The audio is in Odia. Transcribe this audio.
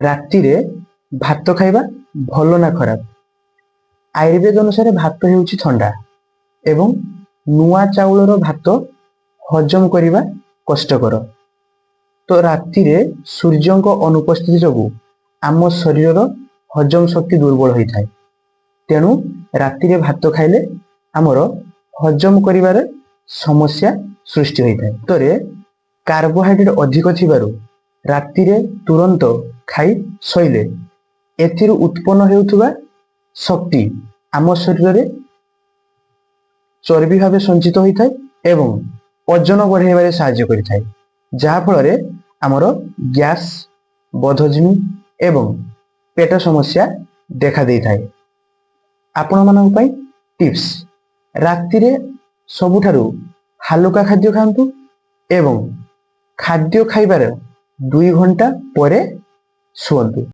ରାତିରେ ଭାତ ଖାଇବା ଭଲ ନା ଖରାପ? ଆୟୁର୍ବେଦ ଅନୁସାରେ ଭାତ ହେଉଛି ଥଣ୍ଡା ଏବଂ ନୂଆ ଚାଉଳର ଭାତ ହଜମ କରିବା କଷ୍ଟକର। ତ ରାତିରେ ସୂର୍ଯ୍ୟଙ୍କ ଅନୁପସ୍ଥିତି ଯୋଗୁଁ ଆମ ଶରୀରର ହଜମ ଶକ୍ତି ଦୁର୍ବଳ ହୋଇଥାଏ। ତେଣୁ ରାତିରେ ଭାତ ଖାଇଲେ ଆମର ହଜମ କରିବାରେ ସମସ୍ୟା ସୃଷ୍ଟି ହୋଇଥାଏ। ଭାତରେ କାର୍ବୋହାଇଡ୍ରେଟ୍ ଅଧିକ ଥିବାରୁ ରାତିରେ ତୁରନ୍ତ ଖାଇ ଶୋଇଲେ ଏଥିରୁ ଉତ୍ପନ୍ନ ହେଉଥିବା ଶକ୍ତି ଆମ ଶରୀରରେ ଚର୍ବି ଭାବେ ସଞ୍ଚିତ ହୋଇଥାଏ ଏବଂ ଓଜନ ବଢ଼ାଇବାରେ ସାହାଯ୍ୟ କରିଥାଏ, ଯାହାଫଳରେ ଆମର ଗ୍ୟାସ୍, ବଦହଜମି ଏବଂ ପେଟ ସମସ୍ୟା ଦେଖା ଦେଇଥାଏ। ଆପଣମାନଙ୍କ ପାଇଁ ଟିପ୍ସ, ରାତିରେ ସବୁଠାରୁ ହାଲୁକା ଖାଦ୍ୟ ଖାଆନ୍ତୁ ଏବଂ ଖାଦ୍ୟ ଖାଇବାର 2 ଘଣ୍ଟା ପରେ ଶୁଅନ୍ତୁ।